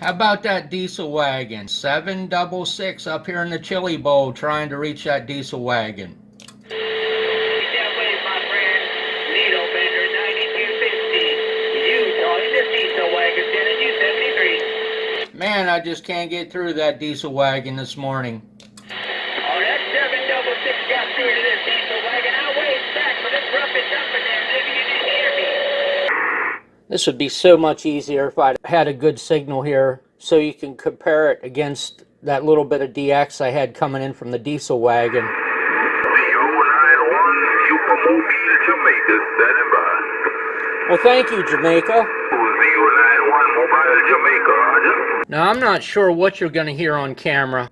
How about that diesel wagon? 766 up here in the chili bowl trying to reach that diesel wagon. That way, my friend. Needle Bender 9250. Utah in the diesel wagon, Dennis U73. Man, I just can't get through that diesel wagon this morning. Oh, that 766 got through to this diesel wagon. I waved back, but it's rough and tough in there. Maybe you didn't hear me. This would be so much easier if I had a good signal here, so you can compare it against that little bit of DX I had coming in from the diesel wagon. 091, Super Mobile, Jamaica, standing by. Well, thank you, Jamaica. 091, Mobile, Jamaica, Roger. Now, I'm not sure what you're going to hear on camera,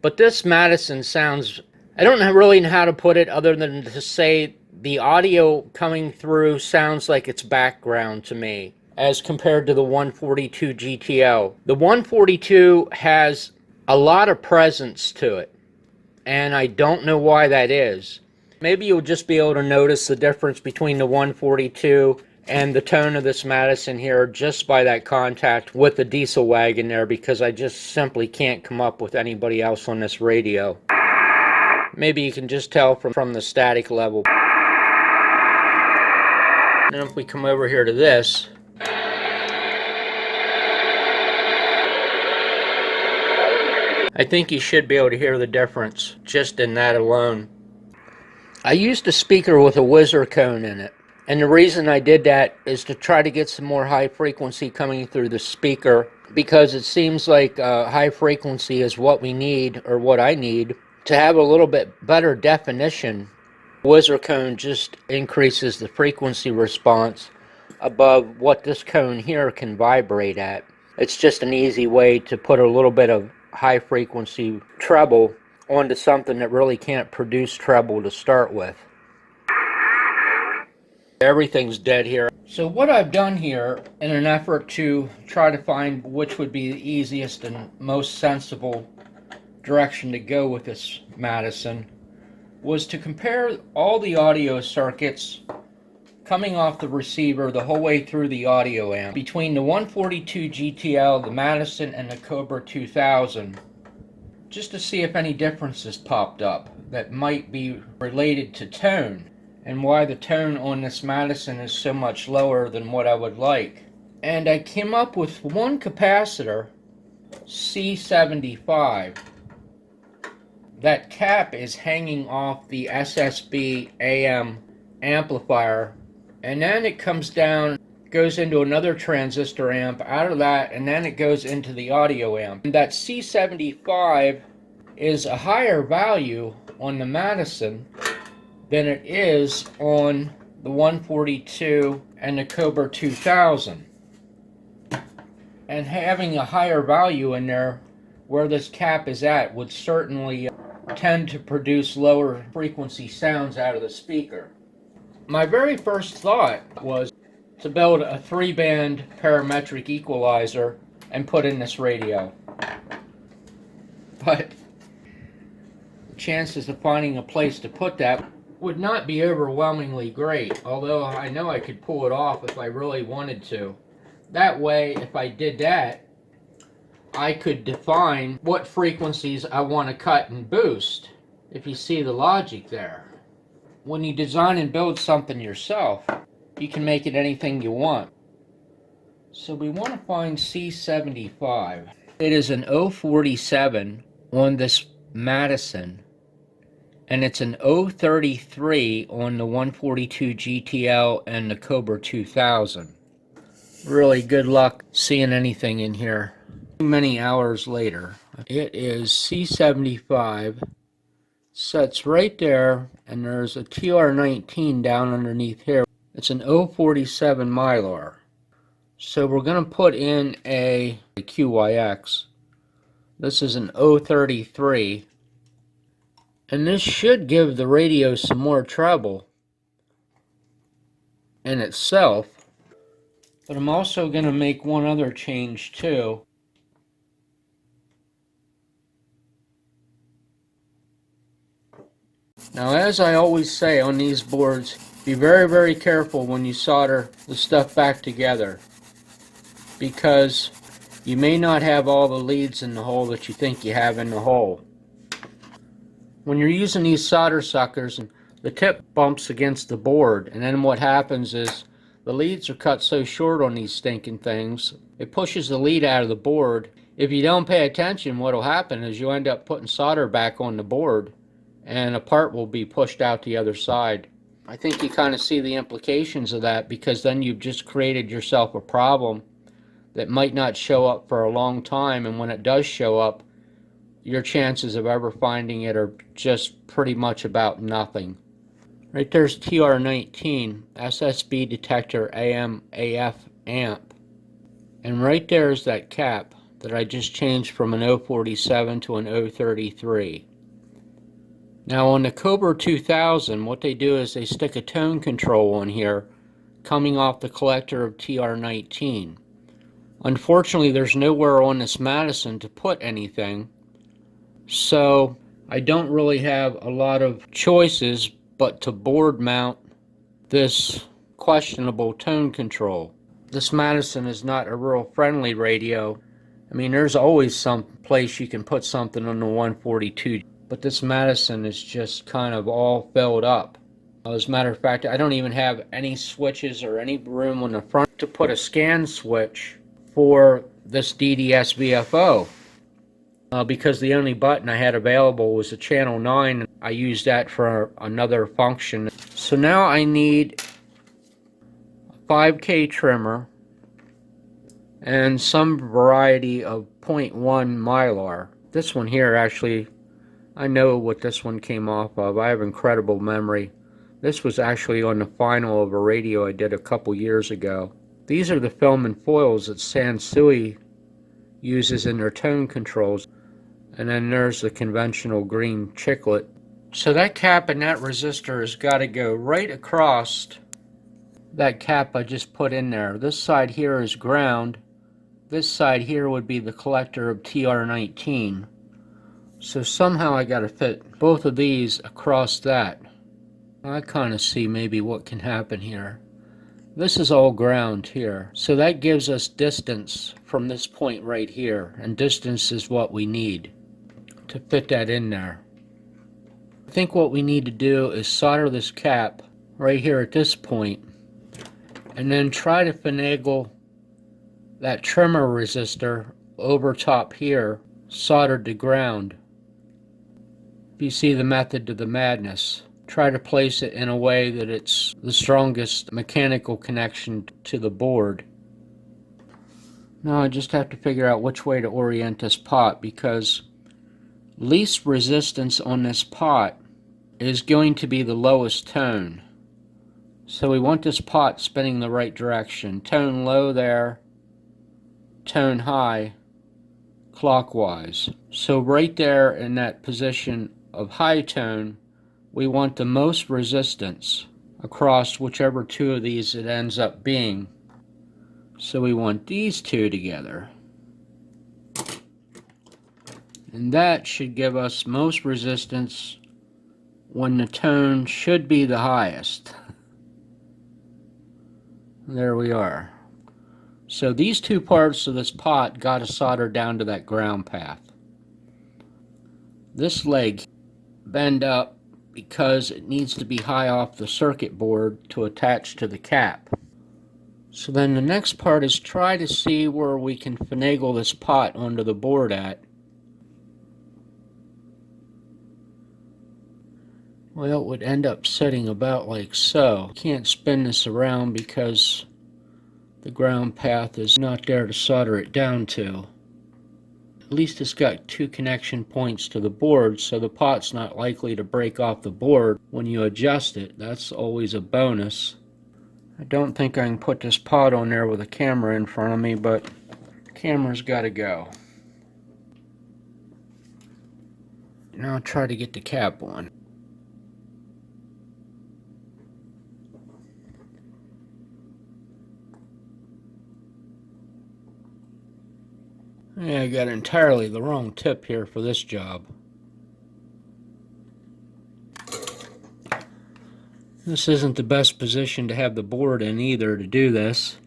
but this Madison sounds, I don't really know how to put it other than to say the audio coming through sounds like it's background to me as compared to the 142 GTL. The 142 has a lot of presence to it, and I don't know why that is. Maybe you'll just be able to notice the difference between the 142 and the tone of this Madison here just by that contact with the diesel wagon there, because I just simply can't come up with anybody else on this radio. Maybe you can just tell from the static level. And if we come over here to this, I think you should be able to hear the difference just in that alone. I used a speaker with a whizzer cone in it, and the reason I did that is to try to get some more high frequency coming through the speaker, because it seems like high frequency is what we need, or what I need, to have a little bit better definition. Whizzer cone just increases the frequency response above what this cone here can vibrate at. It's just an easy way to put a little bit of high frequency treble onto something that really can't produce treble to start with. Everything's dead here. So what I've done here in an effort to try to find which would be the easiest and most sensible direction to go with this Madison was to compare all the audio circuits coming off the receiver the whole way through the audio amp between the 142 GTL, the Madison, and the Cobra 2000, just to see if any differences popped up that might be related to tone, and why the tone on this Madison is so much lower than what I would like. And I came up with one capacitor, C75. That cap is hanging off the SSB AM amplifier, and then it comes down, goes into another transistor amp out of that, and then it goes into the audio amp. And that C75 is a higher value on the Madison than it is on the 142 and the Cobra 2000. And having a higher value in there where this cap is at would certainly tend to produce lower frequency sounds out of the speaker. My very first thought was to build a 3-band parametric equalizer and put in this radio. But the chances of finding a place to put that would not be overwhelmingly great, although I know I could pull it off if I really wanted to. That way, if I did that, I could define what frequencies I want to cut and boost, if you see the logic there. When you design and build something yourself, you can make it anything you want. So we want to find C75. It is an 047 on this Madison, and it's an 033 on the 142 GTL and the Cobra 2000. Really good luck seeing anything in here. Many hours later, it is C75, sets right there, and there's a TR19 down underneath here. It's an 047 Mylar. So we're going to put in a QYX. This is an 033, and this should give the radio some more treble in itself. But I'm also going to make one other change too. Now, as I always say on these boards, be very, very careful when you solder the stuff back together, because you may not have all the leads in the hole that you think you have in the hole. When you're using these solder suckers, the tip bumps against the board, and then what happens is the leads are cut so short on these stinking things, it pushes the lead out of the board. If you don't pay attention, what will happen is you end up putting solder back on the board, and a part will be pushed out the other side. I think you kind of see the implications of that, because then you've just created yourself a problem that might not show up for a long time, and when it does show up, your chances of ever finding it are just pretty much about nothing. Right there's TR19, SSB detector AM AF amp. And right there is that cap that I just changed from an 047 to an 033. Now on the Cobra 2000, what they do is they stick a tone control on here coming off the collector of TR19. Unfortunately, there's nowhere on this Madison to put anything, so I don't really have a lot of choices but to board mount this questionable tone control. This Madison is not a real friendly radio. I mean, there's always some place you can put something on the 142, but this Madison is just kind of all filled up. As a matter of fact, I don't even have any switches or any room on the front to put a scan switch for this DDS VFO. Because the only button I had available was the channel 9. I used that for another function. So now I need a 5K trimmer and some variety of 0.1 Mylar. This one here, actually, I know what this one came off of. I have incredible memory. This was actually on the final of a radio I did a couple years ago. These are the film and foils that Sansui uses in their tone controls. And then there's the conventional green chiclet. So that cap and that resistor has got to go right across that cap I just put in there. This side here is ground. This side here would be the collector of TR19. So somehow I got to fit both of these across that. I kind of see maybe what can happen here. This is all ground here. So that gives us distance from this point right here. And distance is what we need to fit that in there. I think what we need to do is solder this cap right here at this point, and then try to finagle that trimmer resistor over top here, soldered to ground. If you see the method to the madness, try to place it in a way that it's the strongest mechanical connection to the board. Now I just have to figure out which way to orient this pot, because least resistance on this pot is going to be the lowest tone. So we want this pot spinning the right direction. Tone low there, tone high clockwise. So right there in that position of high tone, we want the most resistance across whichever two of these it ends up being. So we want these two together. And that should give us most resistance when the tone should be the highest. There we are. So these two parts of this pot got to solder down to that ground path. This leg bend up because it needs to be high off the circuit board to attach to the cap. So then the next part is try to see where we can finagle this pot onto the board at. Well, it would end up sitting about like so. Can't spin this around because the ground path is not there to solder it down to. At least it's got two connection points to the board, so the pot's not likely to break off the board when you adjust it. That's always a bonus. I don't think I can put this pot on there with a camera in front of me, but the camera's got to go. Now I'll try to get the cap on. Yeah, I got entirely the wrong tip here for this job. This isn't the best position to have the board in either to do this.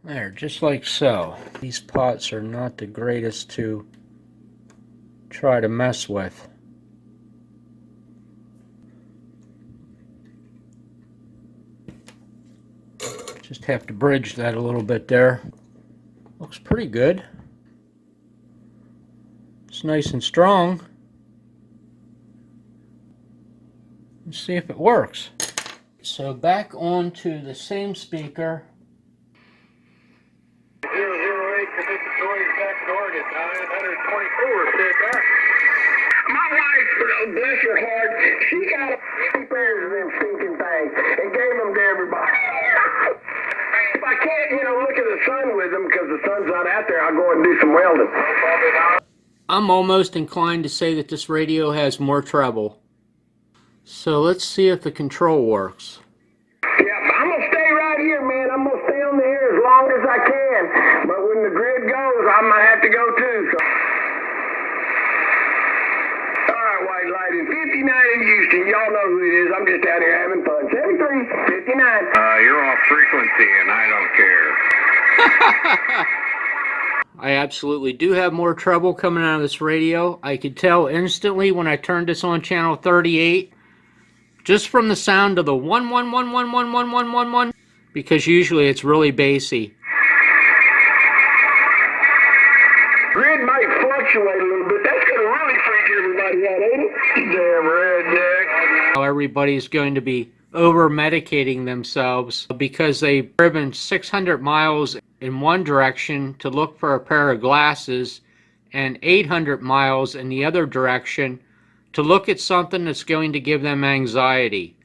There, just like so. These pots are not the greatest to try to mess with. Just have to bridge that a little bit there. Looks pretty good. It's nice and strong. Let's see if it works. So back onto the same speaker. 008 Commission back to Oregon, 924 said that. My wife, bless her heart, she got a pairs of them stinking things and gave them to everybody. If I can't, look at the sun with them because the sun's not out there, I'll go and do some welding. I'm almost inclined to say that this radio has more treble. So let's see if the control works. Yeah, I'm going to stay right here, man. I'm going to stay on the air as long as I can. But when the grid goes, I might have to go too. So. All right, White Lighting, 59 in Houston. Y'all know who it is. I'm just out here having fun. 73, 59. You're off frequency, and I don't care. I absolutely do have more treble coming out of this radio. I could tell instantly when I turned this on channel 38, just from the sound of the 111111111, because usually it's really bassy. Grid might fluctuate a little bit. That's going to really freak everybody out, ain't it? Damn redneck. Now everybody's going to be over-medicating themselves because they've driven 600 miles in one direction to look for a pair of glasses and 800 miles in the other direction to look at something that's going to give them anxiety.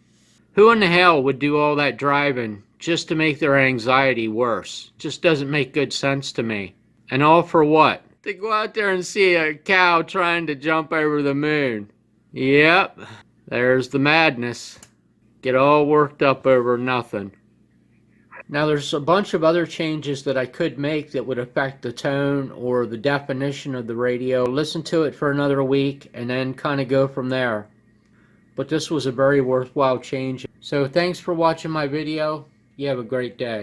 Who in the hell would do all that driving just to make their anxiety worse? Just doesn't make good sense to me. And all for what? To go out there and see a cow trying to jump over the moon. Yep, there's the madness. Get all worked up over nothing. Now there's a bunch of other changes that I could make that would affect the tone or the definition of the radio. Listen to it for another week and then kind of go from there. But this was a very worthwhile change. So thanks for watching my video. You have a great day.